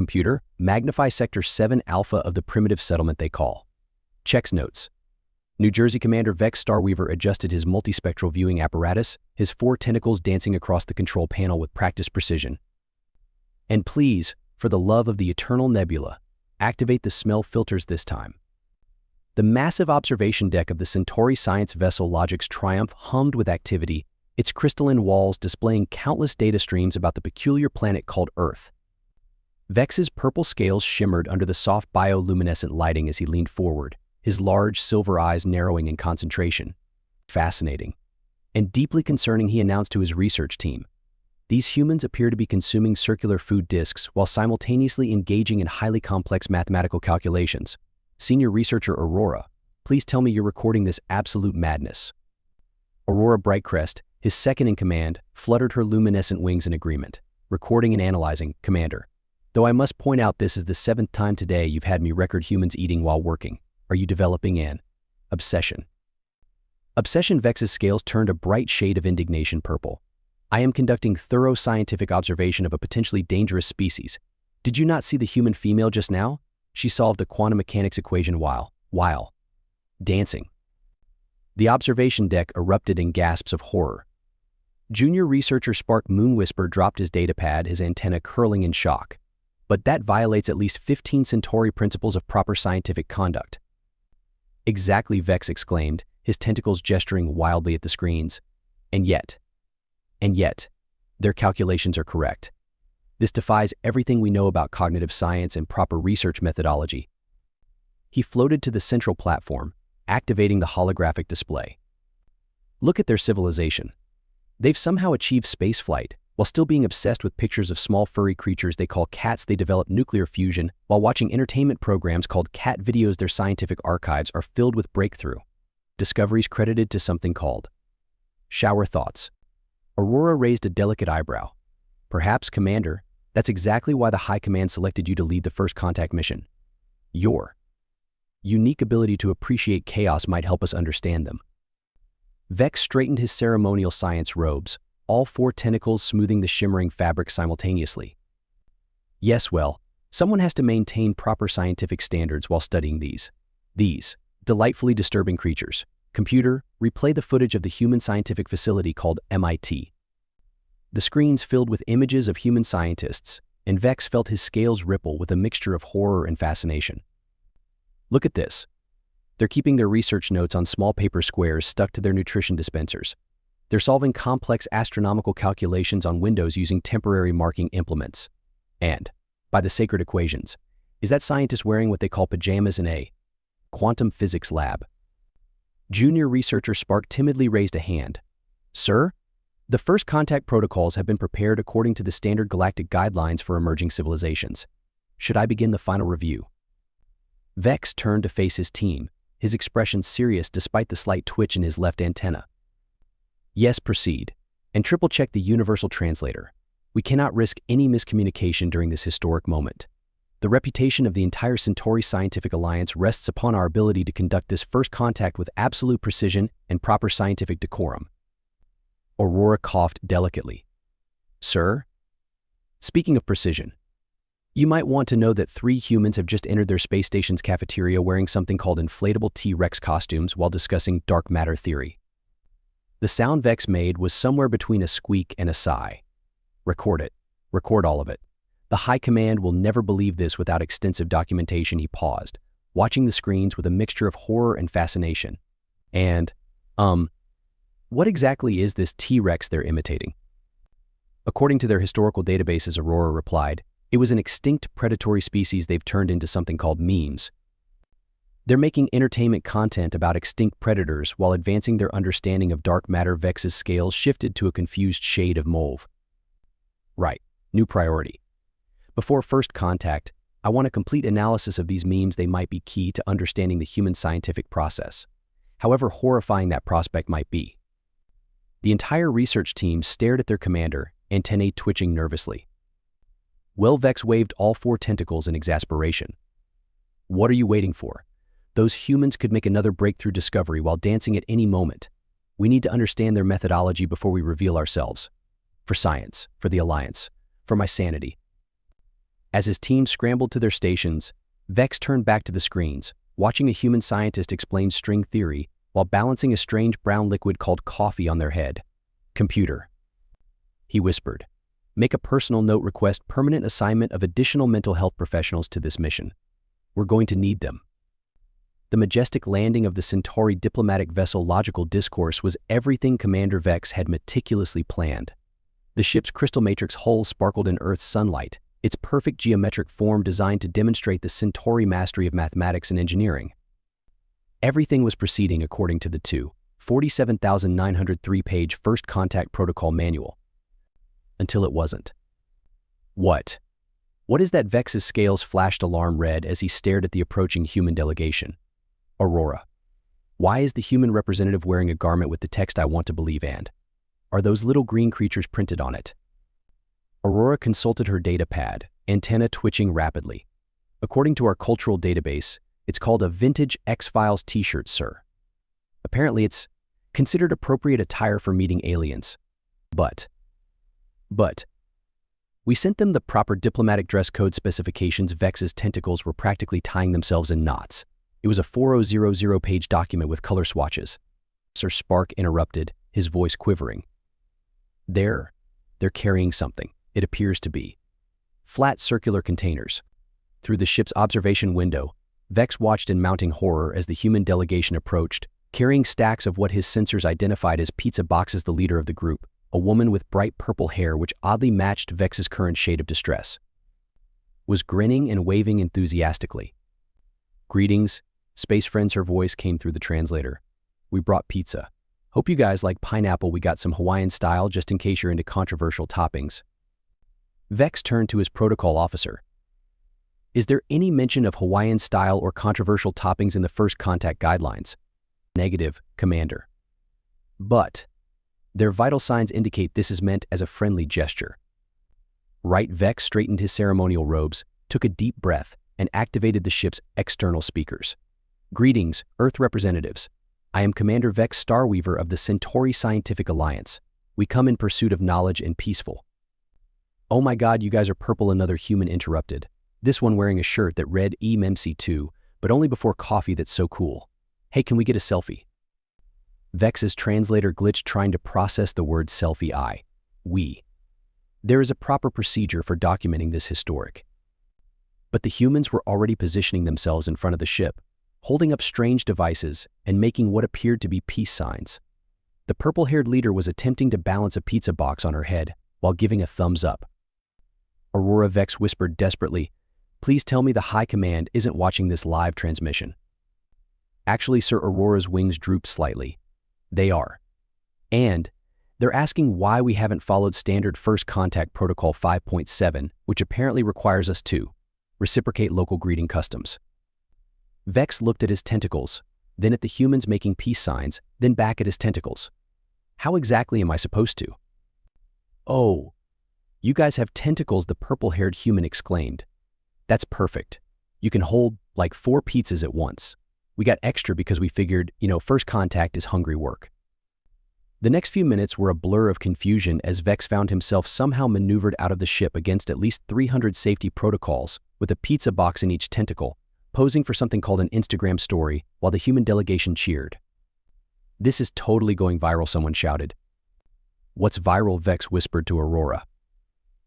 Computer, magnify Sector 7 Alpha of the primitive settlement they call. Checks notes. New Jersey Commander Vex Starweaver adjusted his multispectral viewing apparatus, his 4 tentacles dancing across the control panel with practiced precision. And please, for the love of the eternal nebula, activate the smell filters this time. The massive observation deck of the Centauri science vessel Logic's Triumph hummed with activity, its crystalline walls displaying countless data streams about the peculiar planet called Earth. Vex's purple scales shimmered under the soft bioluminescent lighting as he leaned forward, his large silver eyes narrowing in concentration. Fascinating. And deeply concerning, he announced to his research team. These humans appear to be consuming circular food discs while simultaneously engaging in highly complex mathematical calculations. Senior researcher Aurora, please tell me you're recording this absolute madness. Aurora Brightcrest, his second in command, fluttered her luminescent wings in agreement. Recording and analyzing, Commander. Though I must point out this is the 7th time today you've had me record humans eating while working. Are you developing an obsession? Obsession. Vex's scales turned a bright shade of indignation purple. I am conducting thorough scientific observation of a potentially dangerous species. Did you not see the human female just now? She solved a quantum mechanics equation while dancing. The observation deck erupted in gasps of horror. Junior researcher Spark Moonwhisper dropped his datapad, his antenna curling in shock. But that violates at least 15 Centauri principles of proper scientific conduct. Exactly, Vex exclaimed, his tentacles gesturing wildly at the screens. And yet, their calculations are correct. This defies everything we know about cognitive science and proper research methodology. He floated to the central platform, activating the holographic display. Look at their civilization. They've somehow achieved spaceflight, while still being obsessed with pictures of small furry creatures they call cats. They develop nuclear fusion while watching entertainment programs called cat videos. Their scientific archives are filled with breakthrough discoveries credited to something called shower thoughts. Aurora raised a delicate eyebrow. Perhaps, Commander, that's exactly why the High Command selected you to lead the first contact mission. Your unique ability to appreciate chaos might help us understand them. Vex straightened his ceremonial science robes, all 4 tentacles smoothing the shimmering fabric simultaneously. Yes, well, someone has to maintain proper scientific standards while studying these delightfully disturbing creatures. Computer, replay the footage of the human scientific facility called MIT. The screens filled with images of human scientists, and Vex felt his scales ripple with a mixture of horror and fascination. Look at this. They're keeping their research notes on small paper squares stuck to their nutrition dispensers. They're solving complex astronomical calculations on windows using temporary marking implements. And, by the sacred equations, is that scientist wearing what they call pajamas in a quantum physics lab? Junior researcher Spark timidly raised a hand. Sir, the first contact protocols have been prepared according to the standard galactic guidelines for emerging civilizations. Should I begin the final review? Vex turned to face his team, his expression serious despite the slight twitch in his left antenna. Yes, proceed. And triple-check the universal translator. We cannot risk any miscommunication during this historic moment. The reputation of the entire Centauri Scientific Alliance rests upon our ability to conduct this first contact with absolute precision and proper scientific decorum. Aurora coughed delicately. Sir? Speaking of precision, you might want to know that 3 humans have just entered their space station's cafeteria wearing something called inflatable T-Rex costumes while discussing dark matter theory. The sound Vex made was somewhere between a squeak and a sigh. Record it. Record all of it. The High Command will never believe this without extensive documentation. He paused, watching the screens with a mixture of horror and fascination. And, what exactly is this T-Rex they're imitating? According to their historical databases, Aurora replied, it was an extinct predatory species they've turned into something called memes. They're making entertainment content about extinct predators while advancing their understanding of dark matter. Vex's scales shifted to a confused shade of mauve. Right, new priority. Before first contact, I want a complete analysis of these memes. They might be key to understanding the human scientific process, however horrifying that prospect might be. The entire research team stared at their commander, antennae twitching nervously. Well, Vex waved all 4 tentacles in exasperation. What are you waiting for? Those humans could make another breakthrough discovery while dancing at any moment. We need to understand their methodology before we reveal ourselves. For science, for the Alliance, for my sanity. As his team scrambled to their stations, Vex turned back to the screens, watching a human scientist explain string theory while balancing a strange brown liquid called coffee on their head. "Computer," he whispered. "Make a personal note, request permanent assignment of additional mental health professionals to this mission. We're going to need them." The majestic landing of the Centauri diplomatic vessel Logical Discourse was everything Commander Vex had meticulously planned. The ship's crystal matrix hull sparkled in Earth's sunlight, its perfect geometric form designed to demonstrate the Centauri mastery of mathematics and engineering. Everything was proceeding according to the 47,903-page First Contact Protocol manual. Until it wasn't. What is that? Vex's scales flashed alarm red as he stared at the approaching human delegation. Aurora. Why is the human representative wearing a garment with the text "I want to believe" and are those little green creatures printed on it? Aurora consulted her data pad, antenna twitching rapidly. "According to our cultural database, it's called a vintage X-Files t-shirt, sir. Apparently it's considered appropriate attire for meeting aliens. But we sent them the proper diplomatic dress code specifications." Vex's tentacles were practically tying themselves in knots. It was a 4000-page document with color swatches. Sir Spark interrupted, his voice quivering. They're carrying something. It appears to be flat circular containers." Through the ship's observation window, Vex watched in mounting horror as the human delegation approached, carrying stacks of what his sensors identified as pizza boxes. The leader of the group, a woman with bright purple hair which oddly matched Vex's current shade of distress, was grinning and waving enthusiastically. "Greetings, space friends," her voice came through the translator. "We brought pizza. Hope you guys like pineapple. We got some Hawaiian style just in case you're into controversial toppings." Vex turned to his protocol officer. "Is there any mention of Hawaiian style or controversial toppings in the First Contact guidelines?" "Negative, Commander. But their vital signs indicate this is meant as a friendly gesture." Right. Vex straightened his ceremonial robes, took a deep breath, and activated the ship's external speakers. "Greetings, Earth representatives. I am Commander Vex Starweaver of the Centauri Scientific Alliance. We come in pursuit of knowledge and peaceful." "Oh my God, you guys are purple," another human interrupted, this one wearing a shirt that read EMC2, but only before coffee. "That's so cool. Hey, can we get a selfie?" Vex's translator glitched trying to process the word selfie. We. There is a proper procedure for documenting this historic. But the humans were already positioning themselves in front of the ship, holding up strange devices and making what appeared to be peace signs. The purple-haired leader was attempting to balance a pizza box on her head while giving a thumbs up. Aurora. Vex whispered desperately, "Please tell me the High Command isn't watching this live transmission." "Actually, sir," Aurora's wings drooped slightly. "They are. And they're asking why we haven't followed standard First Contact Protocol 5.7, which apparently requires us to reciprocate local greeting customs." Vex looked at his tentacles, then at the humans making peace signs, then back at his tentacles. "How exactly am I supposed to?" "Oh, you guys have tentacles," the purple-haired human exclaimed. "That's perfect. You can hold, like, 4 pizzas at once. We got extra because we figured, First Contact is hungry work." The next few minutes were a blur of confusion as Vex found himself somehow maneuvered out of the ship against at least 300 safety protocols, with a pizza box in each tentacle, posing for something called an Instagram story, while the human delegation cheered. "This is totally going viral," someone shouted. "What's viral?" Vex whispered to Aurora.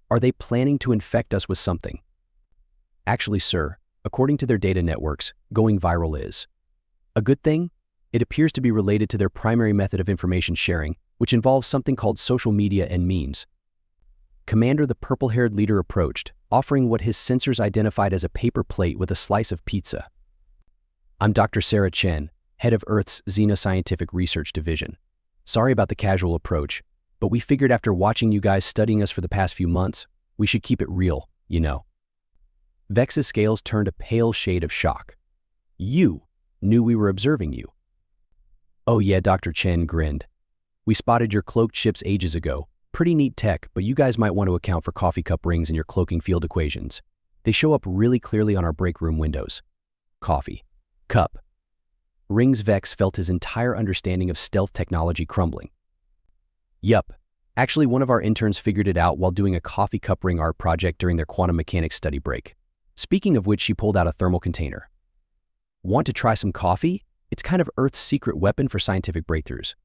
"Are they planning to infect us with something?" "Actually, sir, according to their data networks, going viral is a good thing. It appears to be related to their primary method of information sharing, which involves something called social media and memes." Commander. The purple-haired leader approached, offering what his sensors identified as a paper plate with a slice of pizza. "I'm Dr. Sarah Chen, head of Earth's Xenoscientific Research Division. Sorry about the casual approach, but we figured after watching you guys studying us for the past few months, we should keep it real, Vex's scales turned a pale shade of shock. "You knew we were observing you?" "Oh yeah," Dr. Chen grinned. "We spotted your cloaked ships ages ago. Pretty neat tech, but you guys might want to account for coffee cup rings in your cloaking field equations. They show up really clearly on our break room windows." "Coffee cup rings." Vex felt his entire understanding of stealth technology crumbling. "Yup, Actually, one of our interns figured it out while doing a coffee cup ring art project during their quantum mechanics study break. Speaking of which, she pulled out a thermal container. Want to try some coffee? It's kind of Earth's secret weapon for scientific breakthroughs.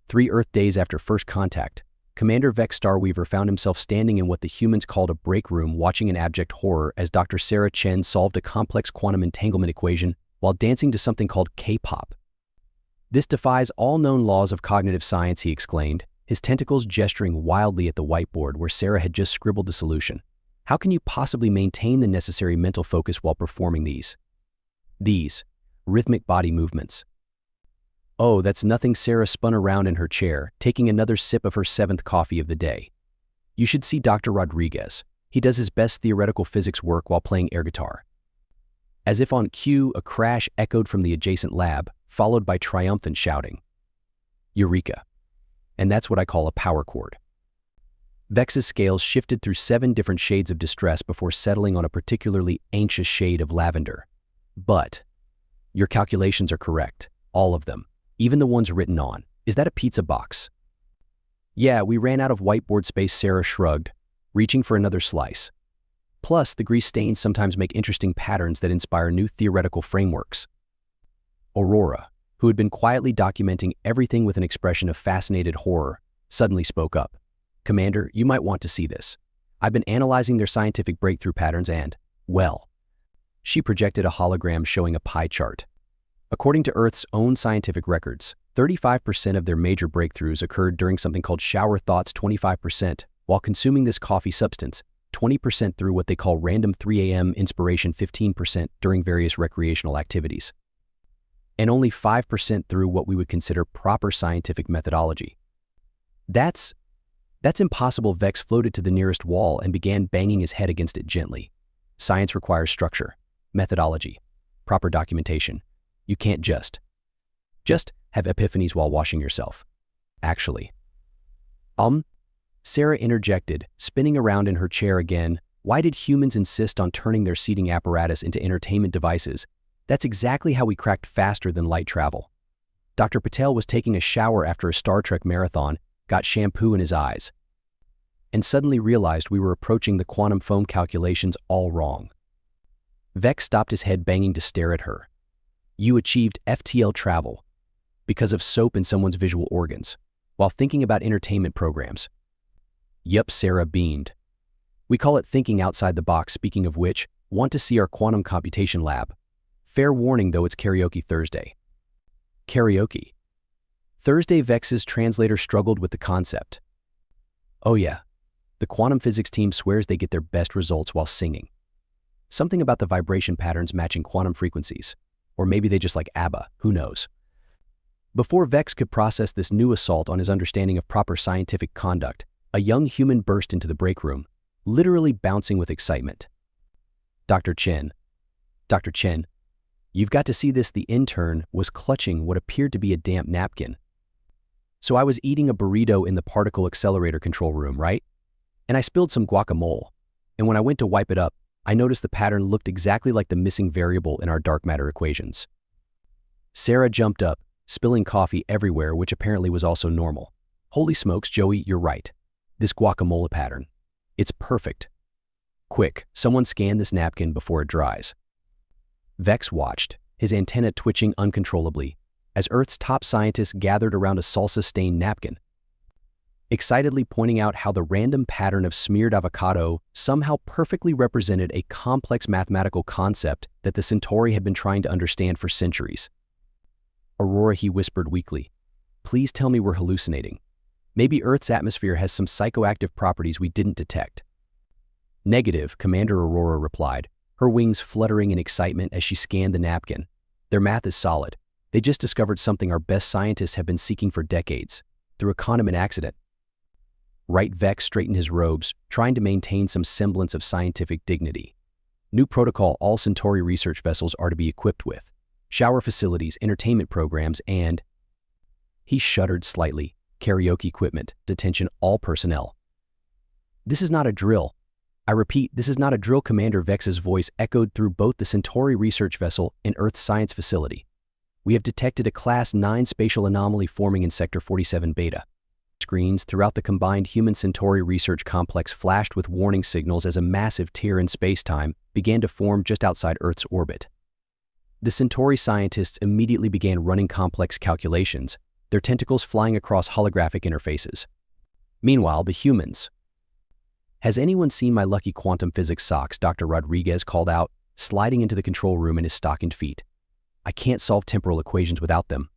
3 Earth days after first contact, Commander Vex Starweaver found himself standing in what the humans called a break room watching in abject horror as Dr. Sarah Chen solved a complex quantum entanglement equation while dancing to something called K-pop. This defies all known laws of cognitive science, he exclaimed, his tentacles gesturing wildly at the whiteboard where Sarah had just scribbled the solution. How can you possibly maintain the necessary mental focus while performing these rhythmic body movements? Oh, that's nothing. Sarah spun around in her chair, taking another sip of her 7th coffee of the day. You should see Dr. Rodriguez. He does his best theoretical physics work while playing air guitar. As if on cue, a crash echoed from the adjacent lab, followed by triumphant shouting. Eureka. And that's what I call a power chord. Vex's scales shifted through 7 different shades of distress before settling on a particularly anxious shade of lavender. But your calculations are correct, all of them, even the ones written on. Is that a pizza box? Yeah, we ran out of whiteboard space, Sarah shrugged, reaching for another slice. Plus, the grease stains sometimes make interesting patterns that inspire new theoretical frameworks. Aurora, who had been quietly documenting everything with an expression of fascinated horror, suddenly spoke up. Commander, you might want to see this. I've been analyzing their scientific breakthrough patterns and, well, she projected a hologram showing a pie chart. According to Earth's own scientific records, 35% of their major breakthroughs occurred during something called shower thoughts, 25% while consuming this coffee substance, 20% through what they call random 3 a.m. inspiration, 15% during various recreational activities, and only 5% through what we would consider proper scientific methodology. That's impossible. Vex floated to the nearest wall and began banging his head against it gently. Science requires structure, methodology, proper documentation. You can't just have epiphanies while washing yourself. Actually. Sarah interjected, spinning around in her chair again. Why did humans insist on turning their seating apparatus into entertainment devices? That's exactly how we cracked faster than light travel. Dr. Patel was taking a shower after a Star Trek marathon, got shampoo in his eyes, and suddenly realized we were approaching the quantum foam calculations all wrong. Vex stopped his head banging to stare at her. You achieved FTL travel because of soap in someone's visual organs, while thinking about entertainment programs. Yup, Sarah beamed. We call it thinking outside the box. Speaking of which, want to see our quantum computation lab? Fair warning though, it's karaoke Thursday. Karaoke Thursday. Vex's translator struggled with the concept. Oh yeah, the quantum physics team swears they get their best results while singing. Something about the vibration patterns matching quantum frequencies. Or maybe they just like ABBA, who knows? Before Vex could process this new assault on his understanding of proper scientific conduct, a young human burst into the break room, literally bouncing with excitement. Dr. Chen, you've got to see this. The intern was clutching what appeared to be a damp napkin. So I was eating a burrito in the particle accelerator control room, right? And I spilled some guacamole. And when I went to wipe it up, I noticed the pattern looked exactly like the missing variable in our dark matter equations. Sarah jumped up, spilling coffee everywhere, which apparently was also normal. Holy smokes, Joey, you're right. This guacamole pattern. It's perfect. Quick, someone scan this napkin before it dries. Vex watched, his antenna twitching uncontrollably, as Earth's top scientists gathered around a salsa-stained napkin, excitedly pointing out how the random pattern of smeared avocado somehow perfectly represented a complex mathematical concept that the Centauri had been trying to understand for centuries. Aurora, he whispered weakly, please tell me we're hallucinating. Maybe Earth's atmosphere has some psychoactive properties we didn't detect. Negative, Commander Aurora replied, her wings fluttering in excitement as she scanned the napkin. Their math is solid. They just discovered something our best scientists have been seeking for decades, through a condiment accident. Right. Vex straightened his robes, trying to maintain some semblance of scientific dignity. New protocol all Centauri research vessels are to be equipped with. Shower facilities, entertainment programs, and... He shuddered slightly. Karaoke equipment, detention all personnel. This is not a drill. I repeat, this is not a drill. Commander Vex's voice echoed through both the Centauri research vessel and Earth's science facility. We have detected a Class 9 spatial anomaly forming in Sector 47 Beta. screens throughout the combined human-Centauri research complex flashed with warning signals as a massive tear in space-time began to form just outside Earth's orbit. The Centauri scientists immediately began running complex calculations, their tentacles flying across holographic interfaces. Meanwhile, the humans. "Has anyone seen my lucky quantum physics socks?" Dr. Rodriguez called out, sliding into the control room in his stockinged feet. "I can't solve temporal equations without them."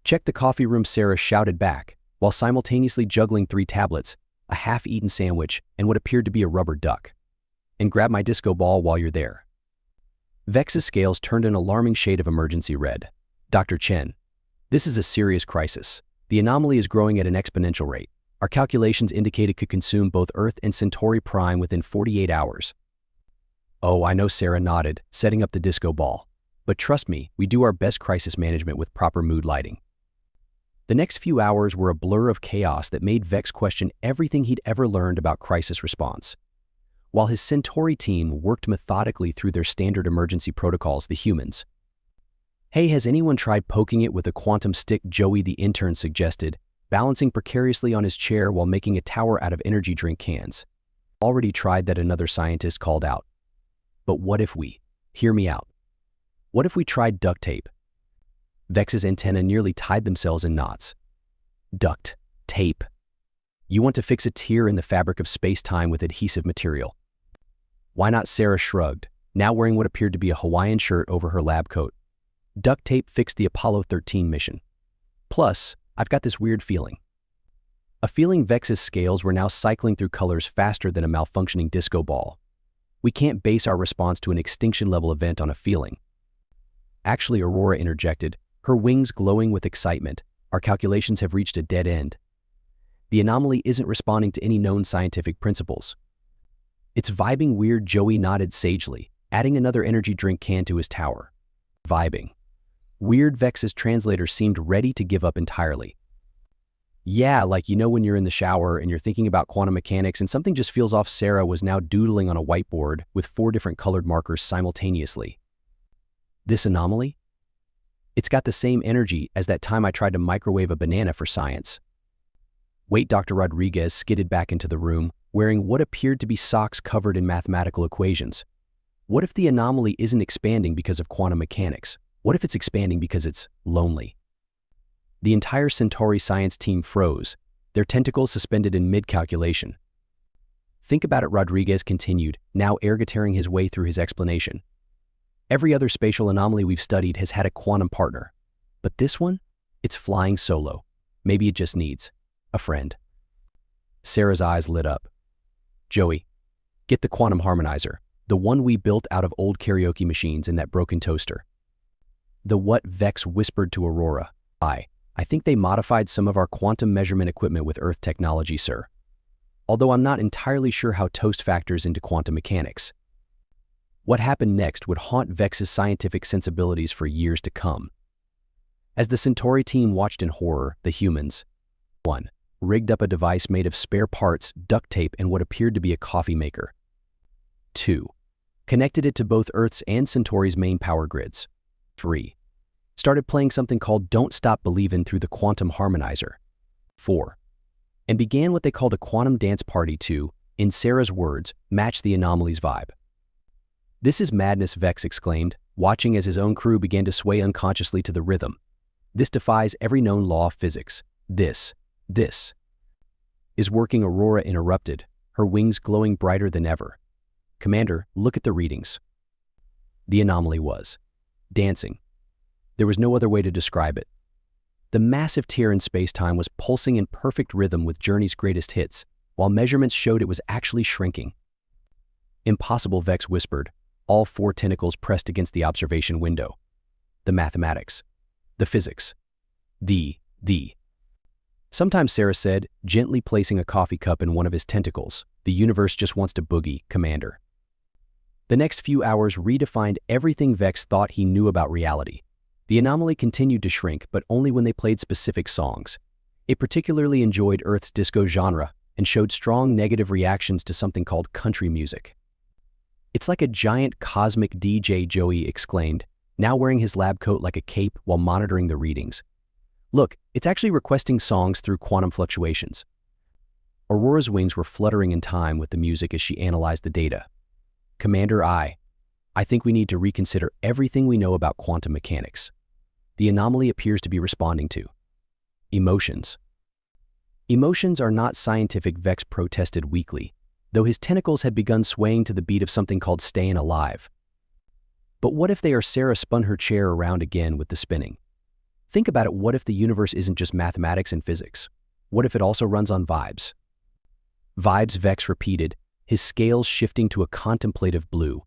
"Check the coffee room," Sarah shouted back, while simultaneously juggling 3 tablets, a half-eaten sandwich, and what appeared to be a rubber duck. "And grab my disco ball while you're there." Vex's scales turned an alarming shade of emergency red. "Dr. Chen, this is a serious crisis. The anomaly is growing at an exponential rate. Our calculations indicate it could consume both Earth and Centauri Prime within 48 hours. "Oh, I know," Sarah nodded, setting up the disco ball. "But trust me, we do our best crisis management with proper mood lighting." The next few hours were a blur of chaos that made Vex question everything he'd ever learned about crisis response. While his Centauri team worked methodically through their standard emergency protocols, the humans. "Hey, has anyone tried poking it with a quantum stick?" Joey the intern suggested, balancing precariously on his chair while making a tower out of energy drink cans. "Already tried that," another scientist called out. "But what if we? Hear me out. What if we tried duct tape?" Vex's antennae nearly tied themselves in knots. Duct tape. You want to fix a tear in the fabric of space-time with adhesive material. Why not? Sarah shrugged, now wearing what appeared to be a Hawaiian shirt over her lab coat. Duct tape fixed the Apollo 13 mission. Plus, I've got this weird feeling. A feeling. Vex's scales were now cycling through colors faster than a malfunctioning disco ball. "We can't base our response to an extinction-level event on a feeling." "Actually," Aurora interjected, her wings glowing with excitement, "our calculations have reached a dead end. The anomaly isn't responding to any known scientific principles. It's vibing weird." Joey nodded sagely, adding another energy drink can to his tower. "Vibing weird." Vex's translator seemed ready to give up entirely. "Yeah, like when you're in the shower and you're thinking about quantum mechanics and something just feels off." Sarah was now doodling on a whiteboard with 4 different colored markers simultaneously. "This anomaly? It's got the same energy as that time I tried to microwave a banana for science." "Wait," Dr. Rodriguez skidded back into the room, wearing what appeared to be socks covered in mathematical equations. "What if the anomaly isn't expanding because of quantum mechanics? What if it's expanding because it's lonely?" The entire Centauri science team froze, their tentacles suspended in mid-calculation. "Think about it," Rodriguez continued, now ergating his way through his explanation. "Every other spatial anomaly we've studied has had a quantum partner. But this one? It's flying solo. Maybe it just needs a friend." Sarah's eyes lit up. "Joey, get the quantum harmonizer, the one we built out of old karaoke machines in that broken toaster." "The what?" Vex whispered to Aurora. I think they modified some of our quantum measurement equipment with Earth technology, sir. Although I'm not entirely sure how toast factors into quantum mechanics." What happened next would haunt Vex's scientific sensibilities for years to come. As the Centauri team watched in horror, the humans 1. Rigged up a device made of spare parts, duct tape, and what appeared to be a coffee maker. 2. Connected it to both Earth's and Centauri's main power grids. 3. Started playing something called Don't Stop Believin' through the quantum harmonizer. 4. And began what they called a quantum dance party to, in Sarah's words, match the anomaly's vibe. "This is madness," Vex exclaimed, watching as his own crew began to sway unconsciously to the rhythm. "This defies every known law of physics. This is working." Aurora interrupted, her wings glowing brighter than ever. "Commander, look at the readings." The anomaly was dancing. There was no other way to describe it. The massive tear in space-time was pulsing in perfect rhythm with Journey's greatest hits, while measurements showed it was actually shrinking. "Impossible," Vex whispered, all 4 tentacles pressed against the observation window. "The mathematics. The physics. The. Sometimes," Sarah said, gently placing a coffee cup in one of his tentacles, "the universe just wants to boogie, Commander." The next few hours redefined everything Vex thought he knew about reality. The anomaly continued to shrink, but only when they played specific songs. It particularly enjoyed Earth's disco genre and showed strong negative reactions to something called country music. "It's like a giant cosmic DJ," Joey exclaimed, now wearing his lab coat like a cape while monitoring the readings. Look, it's actually requesting songs through quantum fluctuations. Aurora's wings were fluttering in time with the music as she analyzed the data. Commander, I think we need to reconsider everything we know about quantum mechanics. The anomaly appears to be responding to emotions. Emotions are not scientific, Vex protested weakly, though his tentacles had begun swaying to the beat of something called Stayin' Alive. But what if they are? Sarah spun her chair around again with the spinning. Think about it, what if the universe isn't just mathematics and physics? What if it also runs on vibes? Vibes, Vex repeated, his scales shifting to a contemplative blue.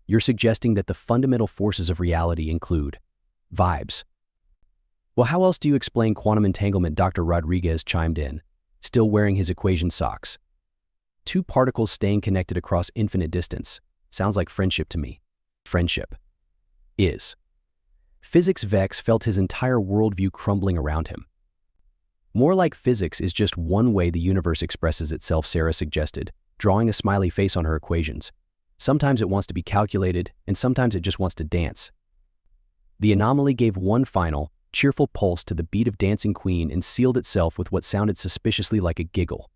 You're suggesting that the fundamental forces of reality include vibes. Well, how else do you explain quantum entanglement? Dr. Rodriguez chimed in, still wearing his equation socks. Two particles staying connected across infinite distance. Sounds like friendship to me. Friendship is physics. Vex felt his entire worldview crumbling around him. More like physics is just one way the universe expresses itself, Sarah suggested, drawing a smiley face on her equations. Sometimes it wants to be calculated, and sometimes it just wants to dance. The anomaly gave one final, cheerful pulse to the beat of Dancing Queen and sealed itself with what sounded suspiciously like a giggle.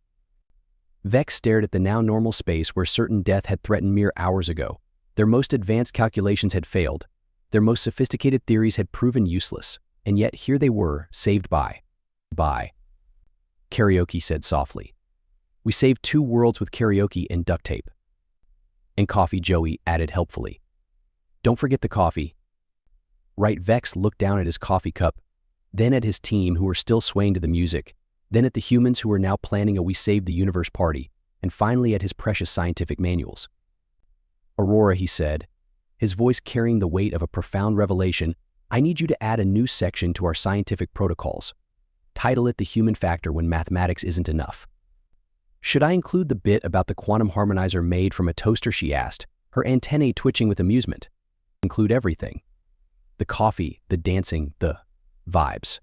Vex stared at the now normal space where certain death had threatened mere hours ago. Their most advanced calculations had failed. Their most sophisticated theories had proven useless. And yet here they were, saved by. Karaoke said softly. We saved 2 worlds with karaoke and duct tape. And coffee, Joey added helpfully. Don't forget the coffee. Right, Vex looked down at his coffee cup, then at his team who were still swaying to the music, then at the humans who were now planning a We Saved the Universe party, and finally at his precious scientific manuals. Aurora, he said, his voice carrying the weight of a profound revelation, I need you to add a new section to our scientific protocols. Title it The Human Factor When Mathematics Isn't Enough. Should I include the bit about the quantum harmonizer made from a toaster, she asked, her antennae twitching with amusement. Include everything. The coffee, the dancing, the vibes.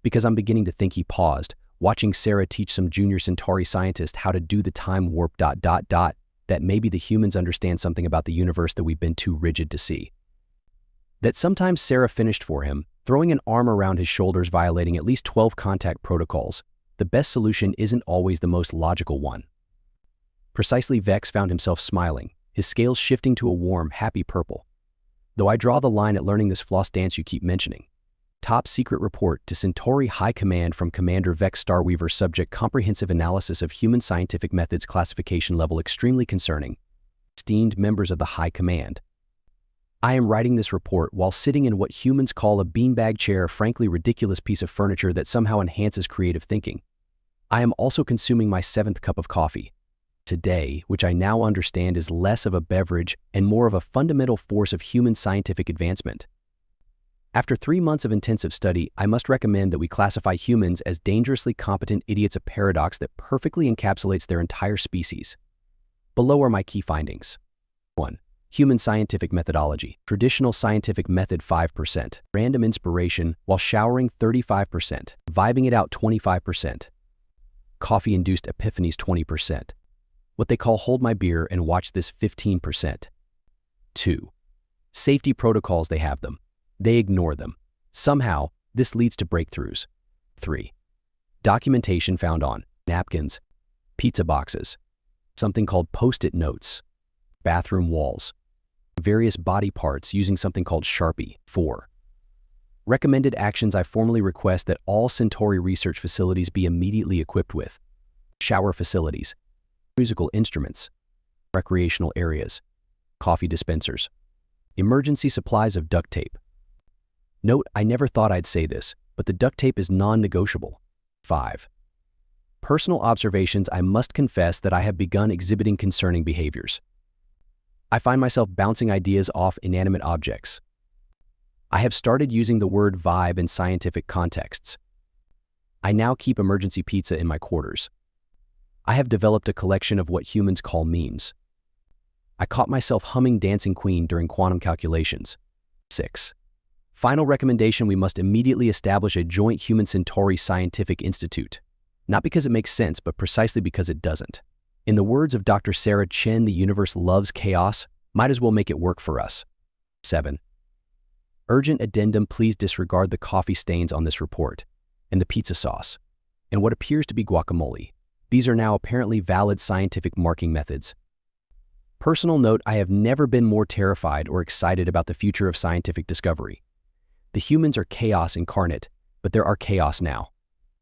Because I'm beginning to think, he paused, watching Sarah teach some junior Centauri scientist how to do the time warp ... that maybe the humans understand something about the universe that we've been too rigid to see. That sometimes Sarah finished for him, throwing an arm around his shoulders, violating at least 12 contact protocols. The best solution isn't always the most logical one. Precisely, Vex found himself smiling, his scales shifting to a warm, happy purple. Though I draw the line at learning this floss dance you keep mentioning. Top secret report to Centauri High Command from Commander Vex Starweaver. Subject: comprehensive analysis of human scientific methods. Classification level: extremely concerning. Esteemed members of the High Command. I am writing this report while sitting in what humans call a beanbag chair, a frankly ridiculous piece of furniture that somehow enhances creative thinking. I am also consuming my 7th cup of coffee today, which I now understand is less of a beverage and more of a fundamental force of human scientific advancement. After 3 months of intensive study, I must recommend that we classify humans as dangerously competent idiots, a paradox that perfectly encapsulates their entire species. Below are my key findings. 1. Human scientific methodology. Traditional scientific method 5%. Random inspiration while showering 35%. Vibing it out 25%. Coffee-induced epiphanies 20%. What they call hold my beer and watch this 15%. 2. Safety protocols, they have them. They ignore them. Somehow, this leads to breakthroughs. 3. Documentation found on napkins, pizza boxes, something called post-it notes, bathroom walls, various body parts using something called Sharpie. 4. Recommended actions: I formally request that all Centauri research facilities be immediately equipped with shower facilities, musical instruments, recreational areas, coffee dispensers, emergency supplies of duct tape. Note, I never thought I'd say this, but the duct tape is non-negotiable. 5. Personal observations: I must confess that I have begun exhibiting concerning behaviors. I find myself bouncing ideas off inanimate objects. I have started using the word vibe in scientific contexts. I now keep emergency pizza in my quarters. I have developed a collection of what humans call memes. I caught myself humming Dancing Queen during quantum calculations. 6. Final recommendation: we must immediately establish a joint human Centauri scientific institute. Not because it makes sense, but precisely because it doesn't. In the words of Dr. Sarah Chen, the universe loves chaos, might as well make it work for us. 7. Urgent addendum, please disregard the coffee stains on this report, and the pizza sauce, and what appears to be guacamole. These are now apparently valid scientific marking methods. Personal note, I have never been more terrified or excited about the future of scientific discovery. The humans are chaos incarnate, but there are chaos now.